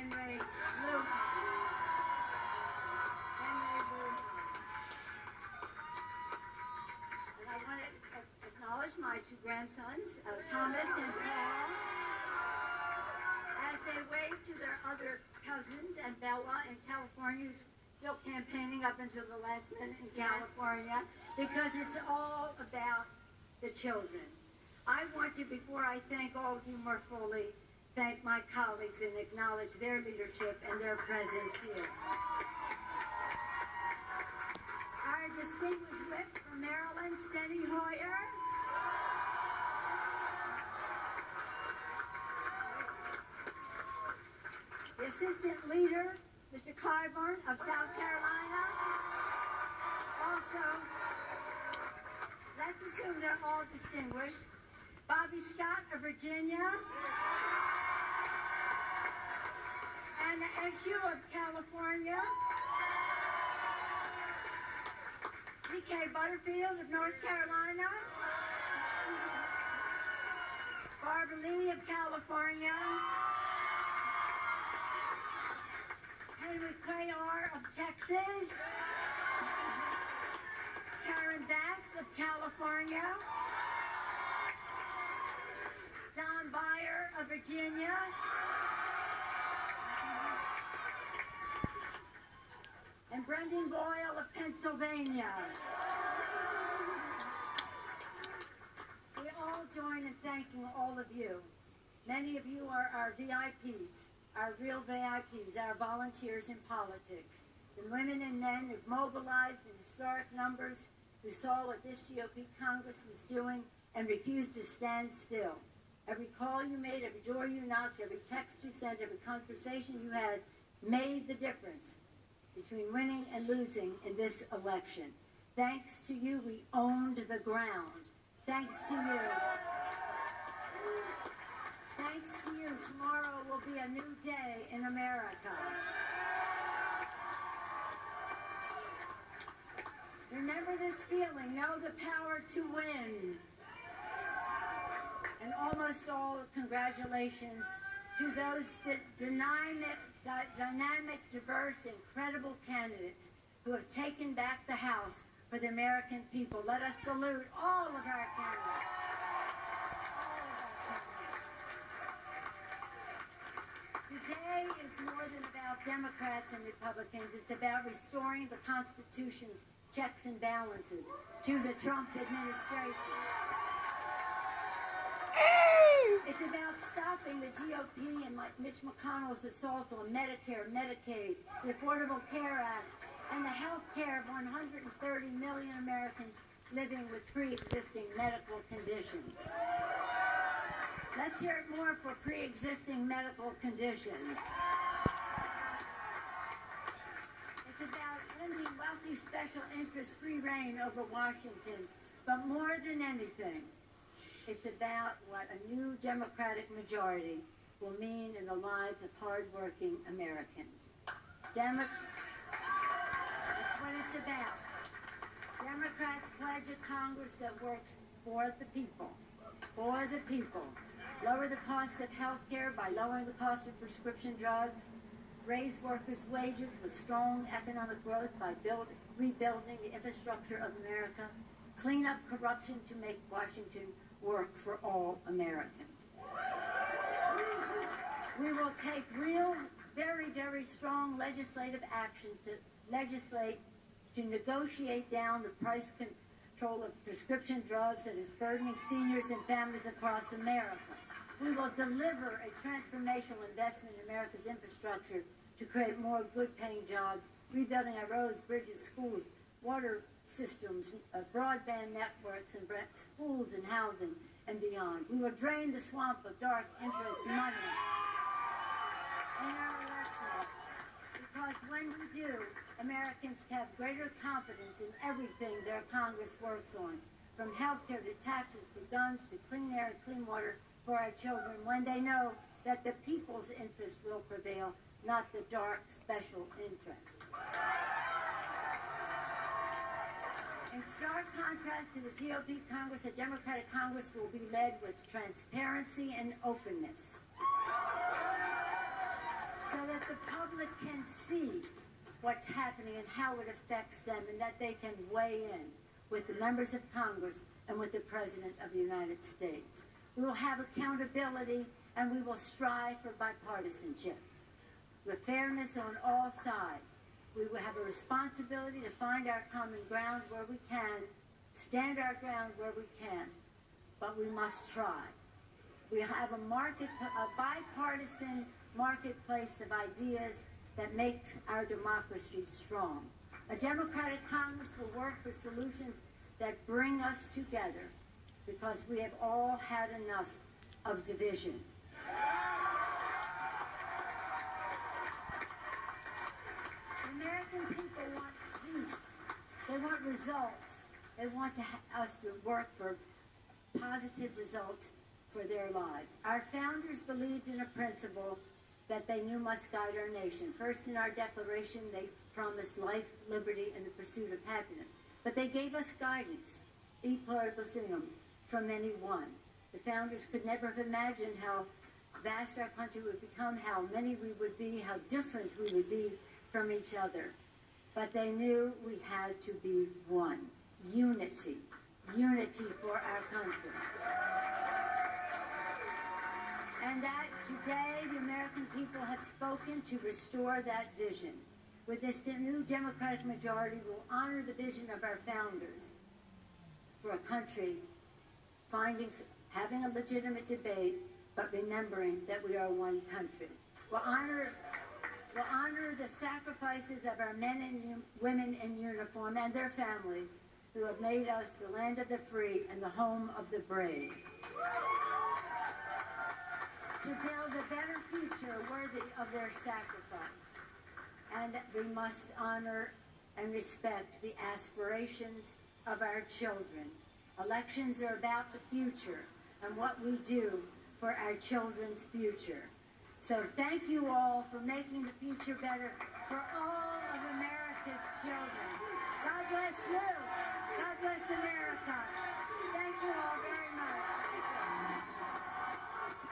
Henry Luton. And I want to acknowledge my two grandsons, Thomas and Paul, as they wave to their other cousins and Bella in California, who's still campaigning up until the last minute in California, because it's all about the children. I want to, before I thank all of you more fully, thank my colleagues and acknowledge their leadership and their presence here. Our distinguished whip from Maryland, Steny Hoyer. The assistant leader, Mr. Clyburn of South Carolina. Also, let's assume they're all distinguished. Bobby Scott of Virginia. Anna Eshoo of California. D.K. Butterfield of North Carolina. Barbara Lee of California. Henry Cuellar of Texas. Karen Bass of California. Don Beyer of Virginia. And Brendan Boyle of Pennsylvania. We all join in thanking all of you. Many of you are our VIPs, our real VIPs, our volunteers in politics. The women and men who've mobilized in historic numbers, who saw what this GOP Congress was doing and refused to stand still. Every call you made, every door you knocked, every text you sent, every conversation you had made the difference between winning and losing in this election. Thanks to you, we owned the ground. Thanks to you. Thanks to you, tomorrow will be a new day in America. Remember this feeling, know the power to win. And almost all congratulations to those dynamic, diverse, incredible candidates who have taken back the House for the American people. Let us salute all of our candidates. Today is more than about Democrats and Republicans. It's about restoring the Constitution's checks and balances to the Trump administration. It's about stopping the GOP and Mitch McConnell's assaults on Medicare, Medicaid, the Affordable Care Act, and the health care of 130 million Americans living with pre-existing medical conditions. Let's hear it more for pre-existing medical conditions. It's about ending wealthy special interest free reign over Washington, but more than anything, it's about what a new Democratic majority will mean in the lives of hardworking Americans. That's what it's about. Democrats pledge a Congress that works for the people. For the people. Lower the cost of health care by lowering the cost of prescription drugs. Raise workers' wages with strong economic growth by rebuilding the infrastructure of America. Clean up corruption to make Washington work for all Americans. We will take real, very, very strong legislative action to negotiate down the price control of prescription drugs that is burdening seniors and families across America. We will deliver a transformational investment in America's infrastructure to create more good-paying jobs, rebuilding our roads, bridges, schools, water systems, broadband networks, and schools and housing, and beyond. We will drain the swamp of dark interest money in our elections, because when we do, Americans have greater confidence in everything their Congress works on, from health care to taxes to guns to clean air and clean water for our children, when they know that the people's interest will prevail, not the dark special interest. In stark contrast to the GOP Congress, a Democratic Congress will be led with transparency and openness, so that the public can see what's happening and how it affects them, and that they can weigh in with the members of Congress and with the President of the United States. We will have accountability, and we will strive for bipartisanship with fairness on all sides. We will have a responsibility to find our common ground where we can, stand our ground where we can't, but we must try. We have a bipartisan marketplace of ideas that makes our democracy strong. A Democratic Congress will work for solutions that bring us together, because we have all had enough of division. The American people want peace. They want results. They want us to work for positive results for their lives. Our founders believed in a principle that they knew must guide our nation. First, in our Declaration, they promised life, liberty, and the pursuit of happiness. But they gave us guidance, e pluribus unum, from any one. The founders could never have imagined how vast our country would become, how many we would be, how different we would be from each other. But they knew we had to be one. Unity. Unity for our country. And that today the American people have spoken to restore that vision. With this new Democratic majority, we'll honor the vision of our founders for a country having a legitimate debate, but remembering that we are one country. We'll honor the sacrifices of our men and women in uniform and their families who have made us the land of the free and the home of the brave. To build a better future worthy of their sacrifice. And we must honor and respect the aspirations of our children. Elections are about the future and what we do for our children's future. So thank you all for making the future better for all of America's children. God bless you. God bless America. Thank you all very much.